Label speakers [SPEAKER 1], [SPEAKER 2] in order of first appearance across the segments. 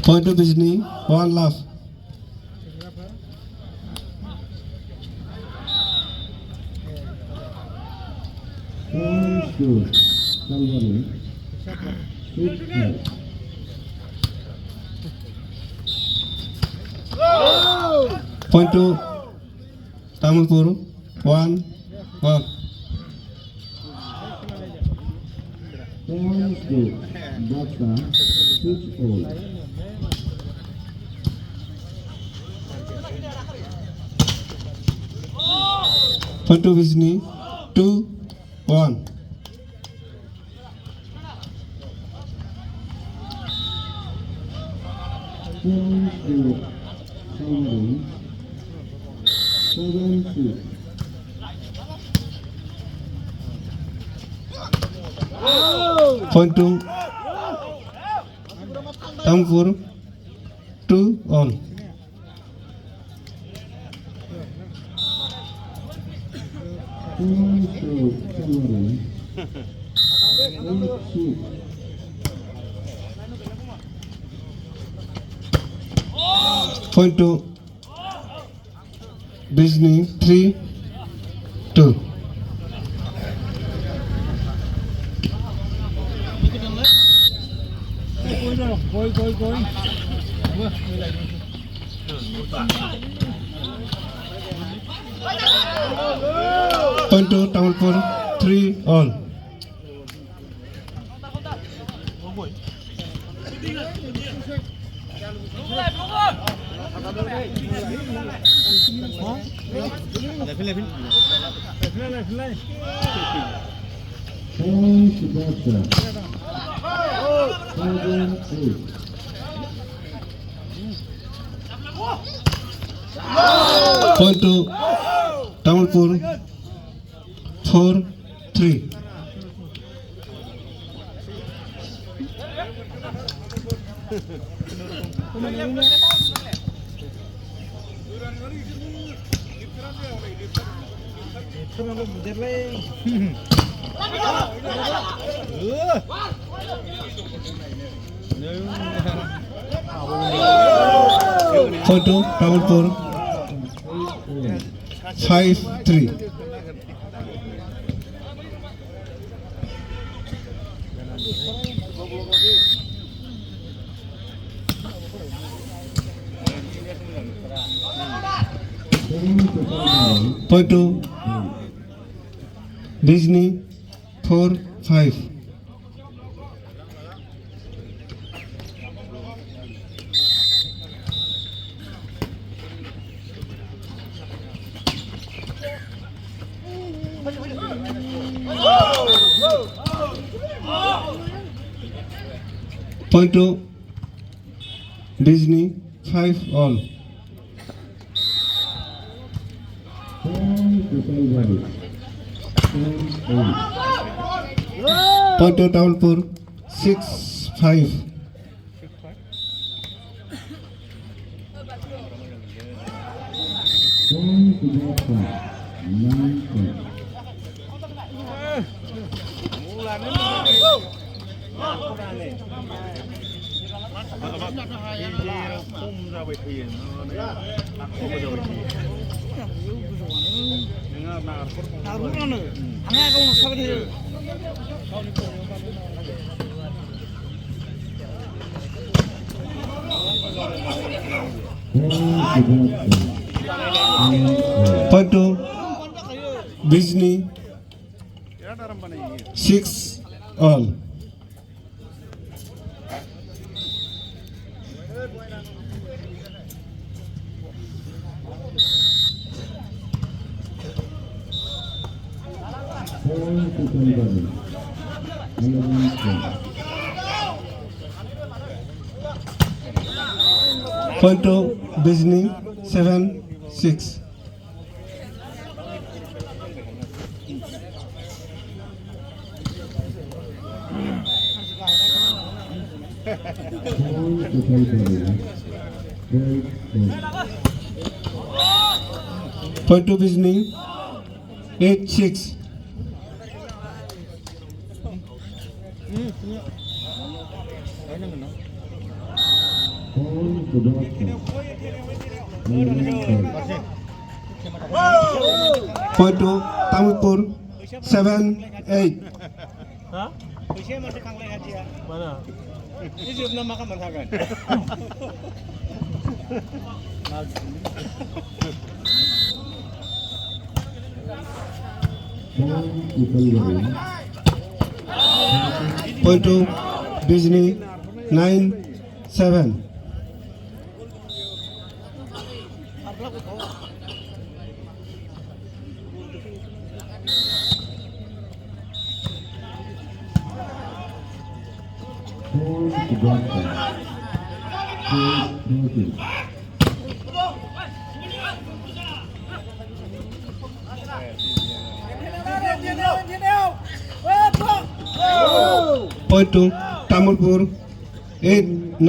[SPEAKER 1] Point to Bijni, one love. Point to Tamilpur, 1-1. Point to Bijni, 2-1. Point to Tamilpur, 2-all. Point to Bijni, 3-2. Point to Tamilpur, 3-all. Point to Tamilpur, 4-3. Point to Tamilpur, 5-3. Point to Bijni, 4-5. Point to Bijni, 5-all. Point to Tamilpur, 6-5. Point to Bijni 6 all. Point to Bijni 7-6. Point to Bijni 8-6. Point to Tamilpur 7-8.
[SPEAKER 2] Hah? Bisa masih kang lehat ya? Mana? Ini jawabnya makan masakan.
[SPEAKER 1] Point to Bijni 9-7. Point to Tamilpur 8-9.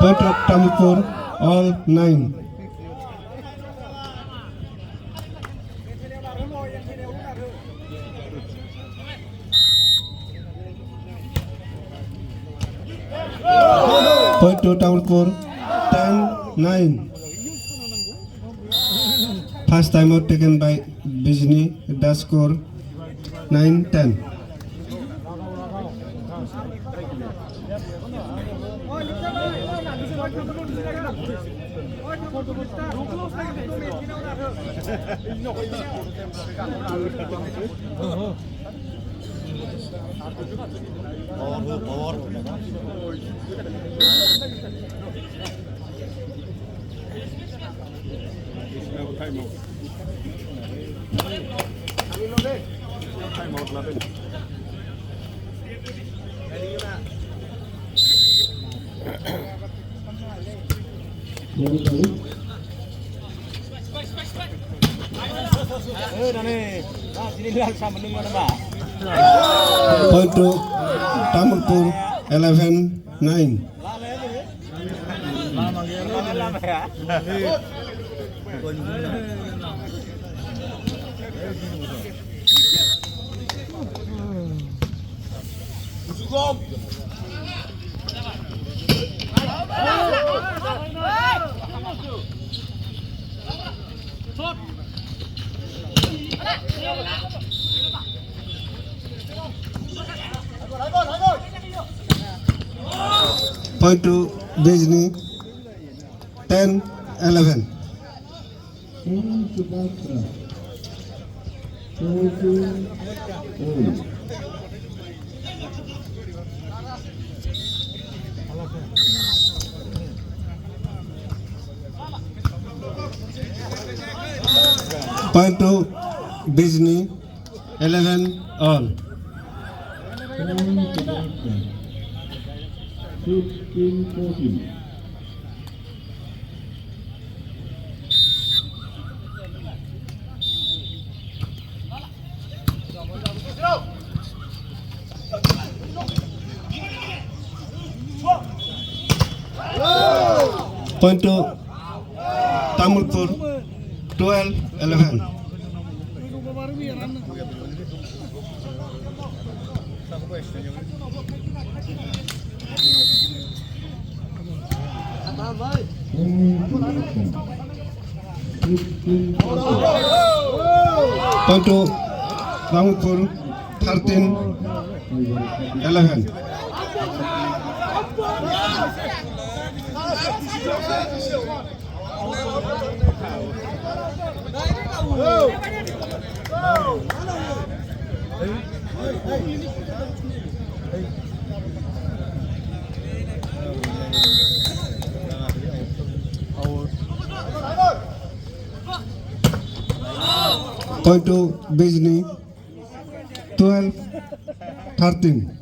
[SPEAKER 1] Point to Tamilpur all 9. Point to Tamilpur 10-9. First time out taken by Bijni. The score 9-10. Point to Tamilpur 11-9. Point to Bijni 10-11. Point to Bijni 11 all.
[SPEAKER 3] 15-14.
[SPEAKER 1] Point to Tamilpur 12-11. Point to Tamilpur 13 11. Point to Bijni 12 13.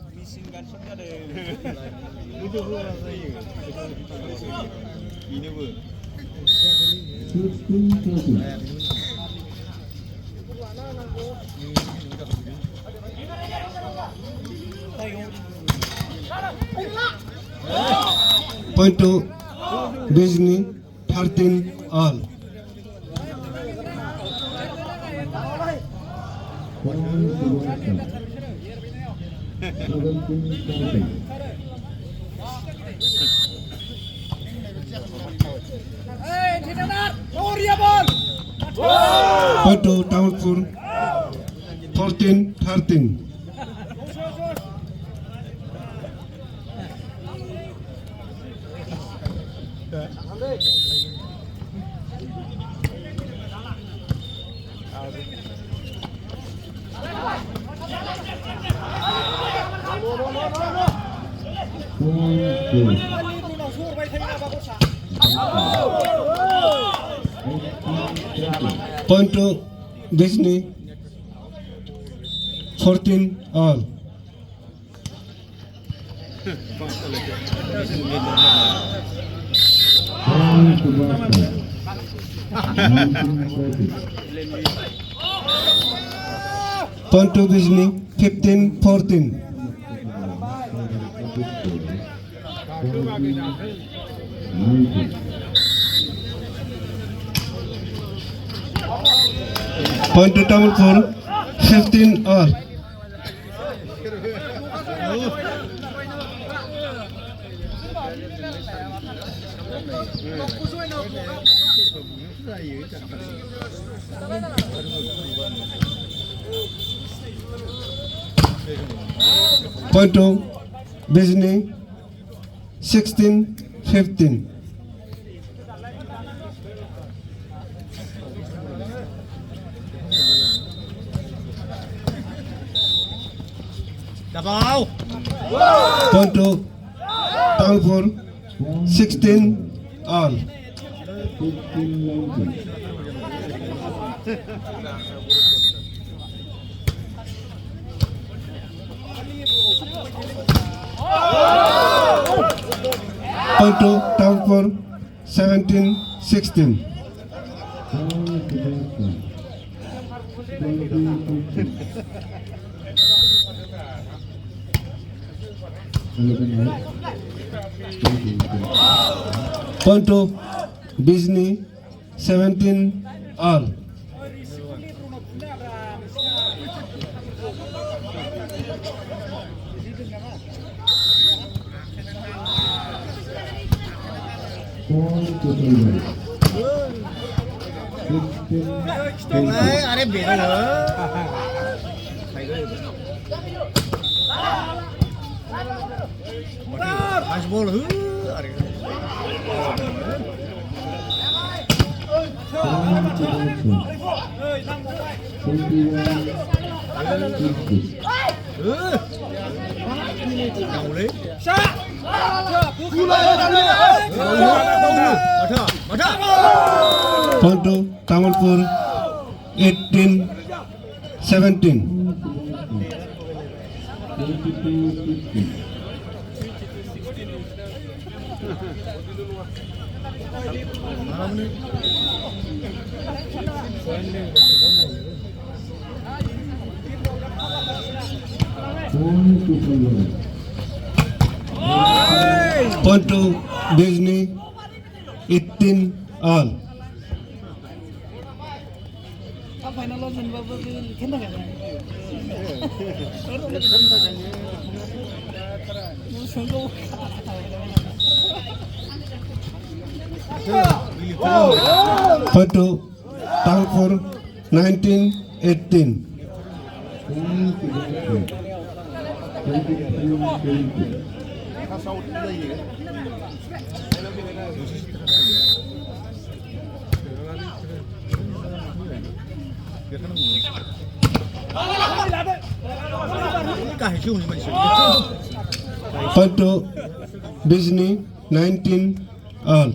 [SPEAKER 1] Point to Bijni 13 all. Point to Tamilpur 14 13. Point to Bijni 14 all. Point to Bijni 15 14. Point to Tamilpur 15 all. Point to Bijni 16 15. Point to Tamilpur 16 all. Point to Tamilpur 17 16. Point to Bijni 17 all.
[SPEAKER 2] अरे बेटा आज बोल अरे
[SPEAKER 1] Point to Tamilpur 18 17. Point to Bijni 18 all. Point to Tamilpur 19 18. Point to Bijni 19 all.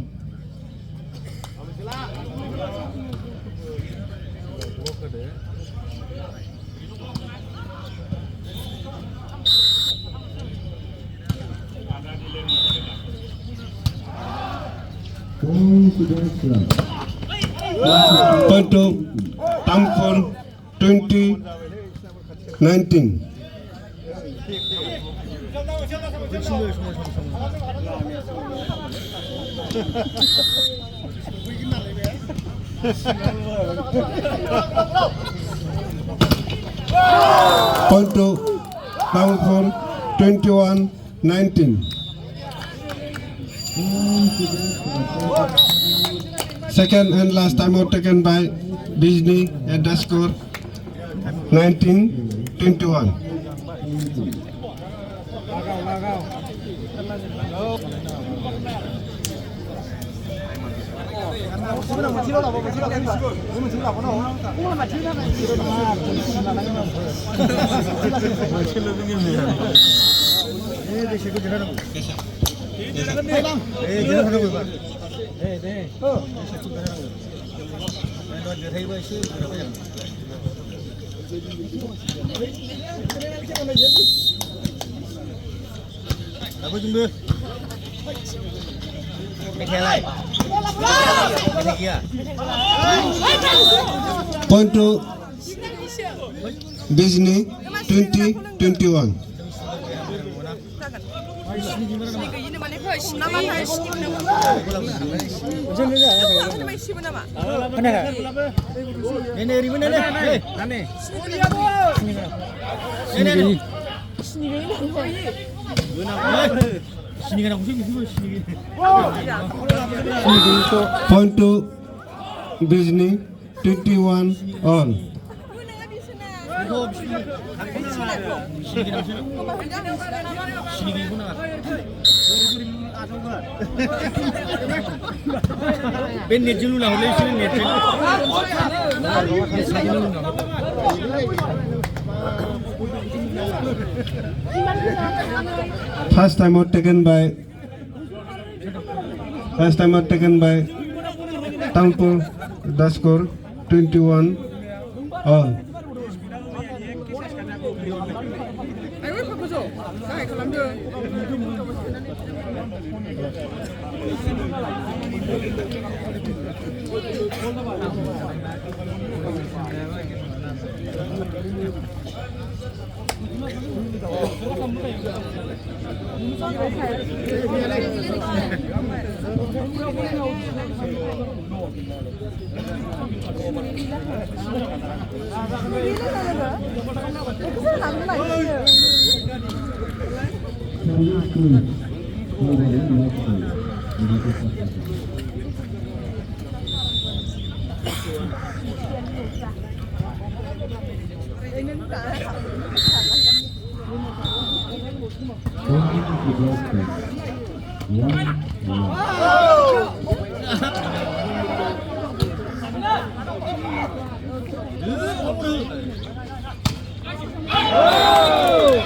[SPEAKER 1] Point to Tamfor 2019. Point to Tamfor 2119. Second and last time out taken by Bijni at the score 19-21. Point to Bijni 20-21. Point to Bijni 21 all. First time out taken by Tamfor, the score 21 all.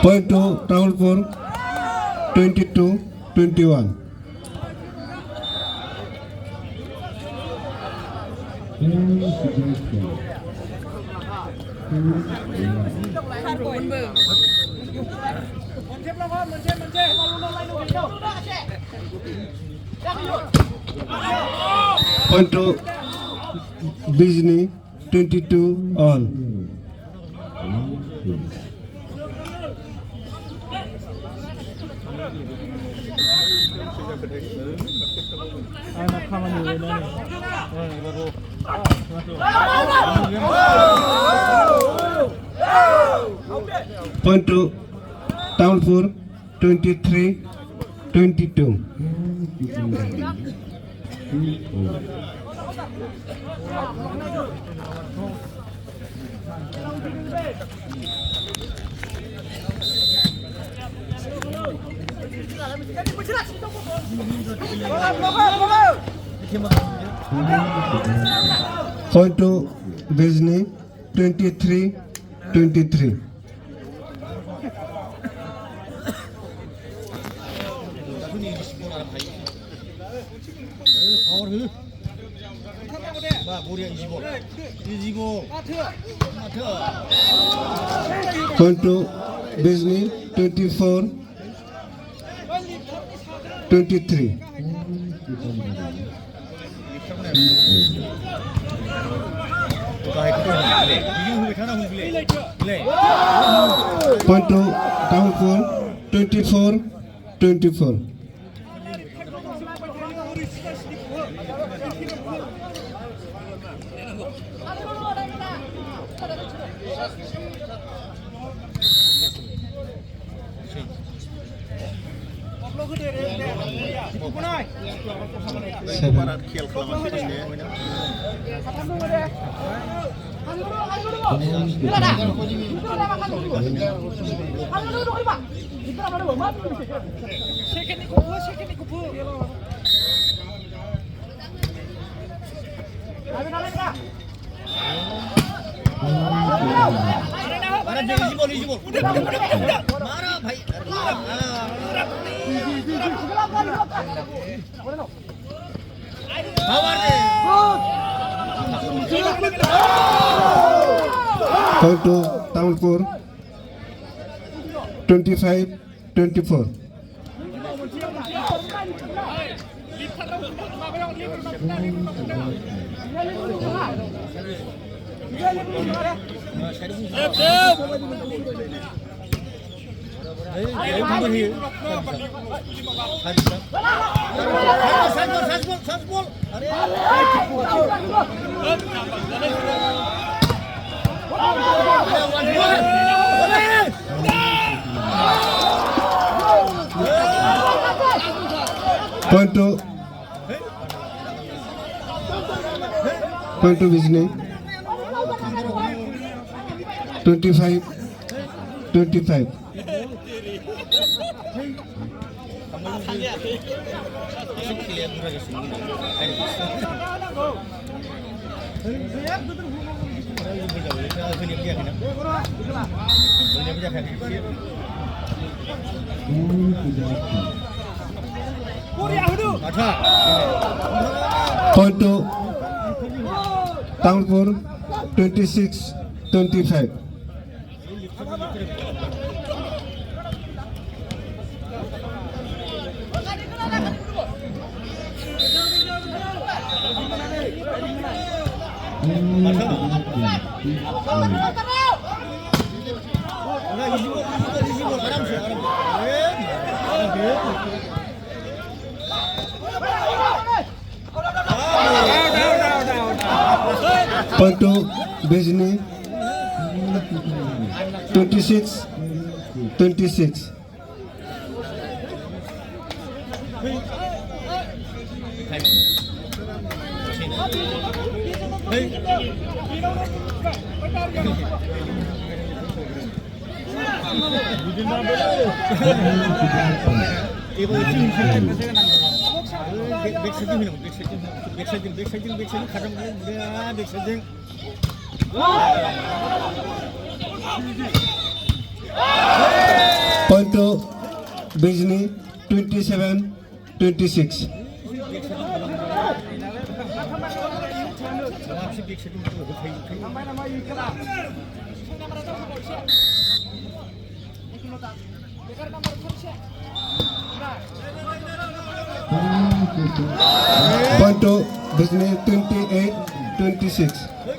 [SPEAKER 1] Point to Tamfor 22-21. Point to Bijni 22 all. Point to Tamfor 23-22. Point to Bijni 23-23. Point to Bijni 24-23. Point to Downpour 24-24. Point to Downpour 25-24. Point to Bijni 25-25. Point to Downpour 26-25. Point to Bijni 26-26. Point to Bijni 27-26. Point to Bijni 28-26.